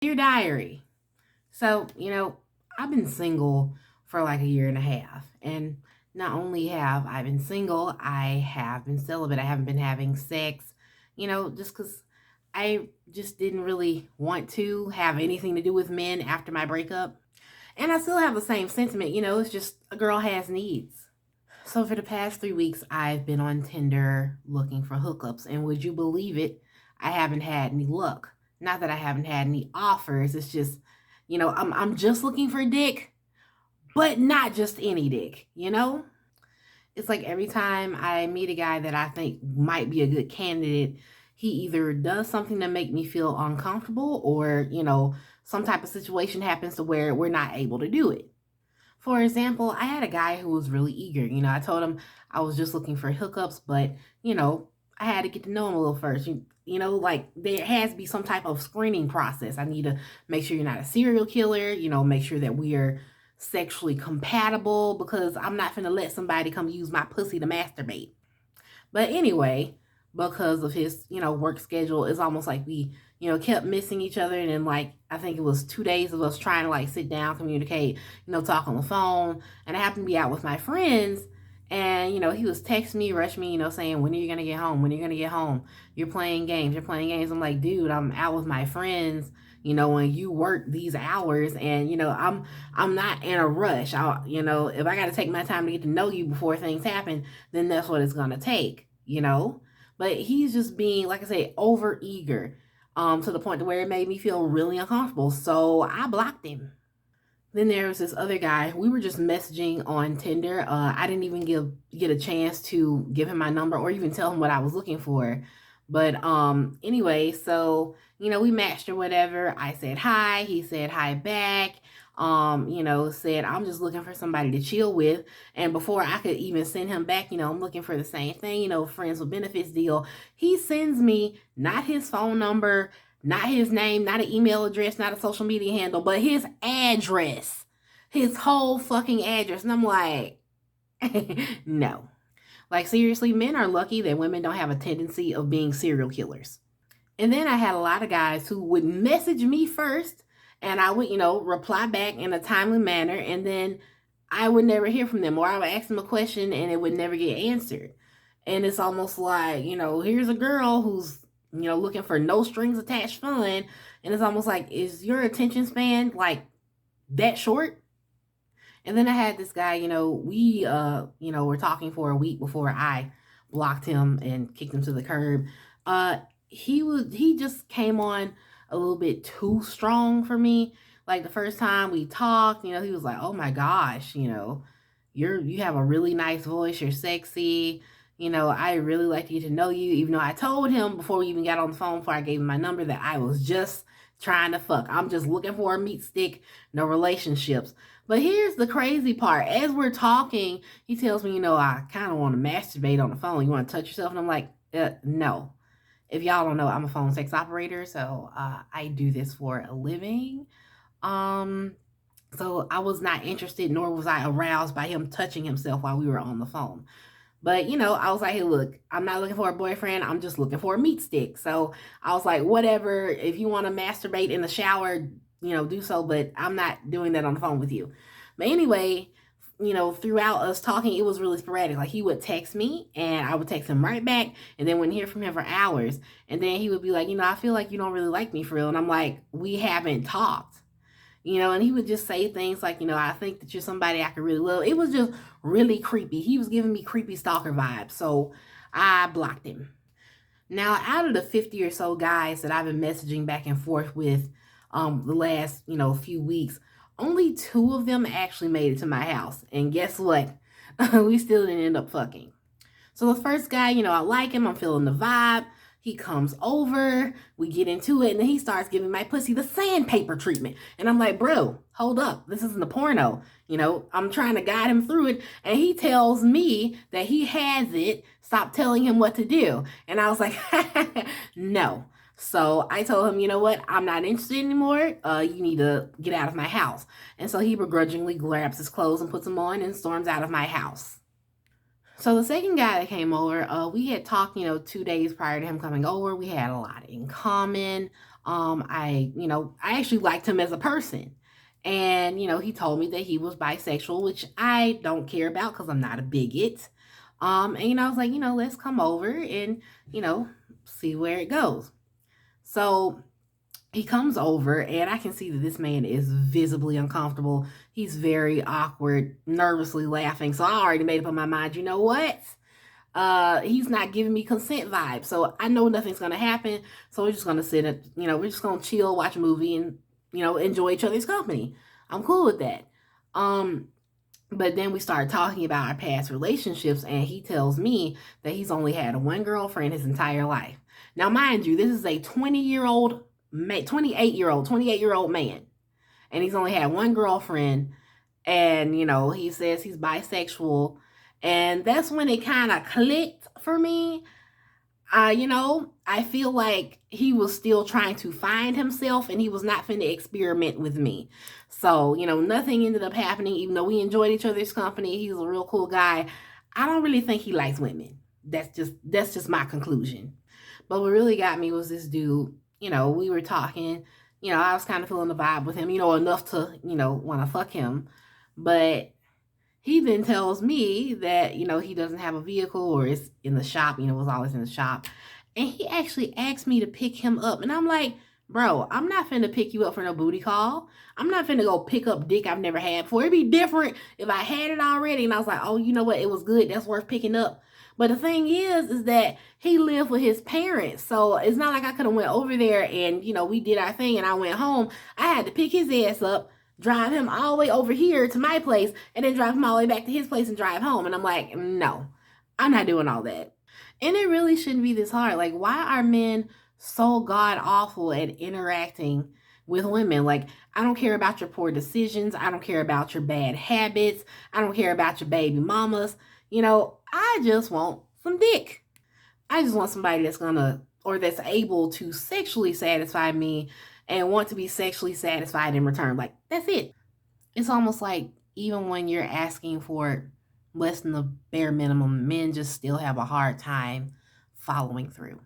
Dear Diary. So, I've been single for like a year and a half. And not only have I been single, I have been celibate. I haven't been having sex, just because I just didn't really want to have anything to do with men after my breakup. And I still have the same sentiment, it's just a girl has needs. So for the past 3 weeks, I've been on Tinder looking for hookups. And would you believe it? I haven't had any luck. Not that I haven't had any offers. It's just, I'm just looking for dick, but not just any dick. It's like every time I meet a guy that I think might be a good candidate, he either does something to make me feel uncomfortable or, some type of situation happens to where we're not able to do it. For example, I had a guy who was really eager. I told him I was just looking for hookups, but, I had to get to know him a little first. Like there has to be some type of screening process. I need to make sure you're not a serial killer, make sure that we are sexually compatible because I'm not going to let somebody come use my pussy to masturbate. But anyway, because of his, work schedule, it's almost like we, kept missing each other. And then, like, I think it was 2 days of us trying to, like, sit down, communicate, talk on the phone. And I happened to be out with my friends. And, he was texting me, rushing me, saying, when are you going to get home? When are you going to get home? You're playing games. You're playing games. I'm like, dude, I'm out with my friends, when you work these hours. And, I'm not in a rush. If I got to take my time to get to know you before things happen, then that's what it's going to take. But he's just being, like I say, over eager to the point to where it made me feel really uncomfortable. So I blocked him. Then there was this other guy. We were just messaging on Tinder. I didn't even get a chance to give him my number or even tell him what I was looking for. But anyway, so we matched or whatever. I said hi. He said hi back. Said I'm just looking for somebody to chill with. And before I could even send him back, I'm looking for the same thing. Friends with benefits deal. He sends me not his phone number, not his name, not an email address, not a social media handle, but his address. His whole fucking address. And I'm like, no. Like, seriously, men are lucky that women don't have a tendency of being serial killers. And then I had a lot of guys who would message me first, and I would, reply back in a timely manner, and then I would never hear from them, or I would ask them a question and it would never get answered. And it's almost like, here's a girl who's looking for no strings attached fun. And it's almost like, is your attention span like that short? And then I had this guy, we, were talking for a week before I blocked him and kicked him to the curb. He just came on a little bit too strong for me. Like the first time we talked, he was like, oh my gosh, you have a really nice voice. You're sexy. I really like to get to know you, even though I told him before we even got on the phone, before I gave him my number, that I was just trying to fuck. I'm just looking for a meat stick, no relationships. But here's the crazy part. As we're talking, he tells me, I kind of want to masturbate on the phone. You want to touch yourself? And I'm like, no. If y'all don't know, I'm a phone sex operator, so I do this for a living. So I was not interested, nor was I aroused by him touching himself while we were on the phone. But, I was like, hey, look, I'm not looking for a boyfriend. I'm just looking for a meat stick. So I was like, whatever, if you want to masturbate in the shower, do so. But I'm not doing that on the phone with you. But anyway, throughout us talking, it was really sporadic. Like he would text me and I would text him right back and then wouldn't hear from him for hours. And then he would be like, I feel like you don't really like me for real. And I'm like, we haven't talked. And he would just say things like, I think that you're somebody I could really love. It was just really creepy. He was giving me creepy stalker vibes. So I blocked him. Now, out of the 50 or so guys that I've been messaging back and forth with the last, few weeks, only 2 of them actually made it to my house. And guess what? We still didn't end up fucking. So the first guy, I like him. I'm feeling the vibe. He comes over, we get into it, and then he starts giving my pussy the sandpaper treatment. And I'm like, bro, hold up. This isn't a porno. I'm trying to guide him through it. And he tells me that he has it. Stop telling him what to do. And I was like, no. So I told him, you know what? I'm not interested anymore. You need to get out of my house. And so he begrudgingly grabs his clothes and puts them on and storms out of my house. So the second guy that came over, we had talked, 2 days prior to him coming over. We had a lot in common. I actually liked him as a person. And, he told me that he was bisexual, which I don't care about because I'm not a bigot. I was like, let's come over and, you know, see where it goes. So he comes over, and I can see that this man is visibly uncomfortable. He's very awkward, nervously laughing. So I already made up in my mind, you know what? He's not giving me consent vibes. So I know nothing's gonna happen. So we're just gonna sit and, we're just gonna chill, watch a movie, and, enjoy each other's company. I'm cool with that. Um, but then we started talking about our past relationships, and he tells me that he's only had one girlfriend his entire life. Now, mind you, this is a 20-year-old, 28-year-old man, and he's only had one girlfriend. And he says he's bisexual, and that's when it kind of clicked for me. I feel like he was still trying to find himself, and he was not finna experiment with me. So, nothing ended up happening, even though we enjoyed each other's company. He's a real cool guy. I don't really think he likes women. That's just my conclusion. But what really got me was this dude. We were talking. I was kind of feeling the vibe with him, enough to, want to fuck him. But he then tells me that, he doesn't have a vehicle or is in the shop, was always in the shop. And he actually asked me to pick him up. And I'm like, bro, I'm not finna pick you up for no booty call. I'm not finna go pick up dick I've never had before. It'd be different if I had it already and I was like, oh, you know what? It was good. That's worth picking up. But the thing is that he lived with his parents. So it's not like I could have went over there and, we did our thing and I went home. I had to pick his ass up, drive him all the way over here to my place, and then drive him all the way back to his place and drive home. And I'm like, no, I'm not doing all that. And it really shouldn't be this hard. Like, why are men so god awful at interacting with women? Like, I don't care about your poor decisions. I don't care about your bad habits. I don't care about your baby mamas. I just want some dick. I just want somebody that's gonna, or that's able to sexually satisfy me and want to be sexually satisfied in return. Like, that's it. It's almost like even when you're asking for less than the bare minimum, men just still have a hard time following through.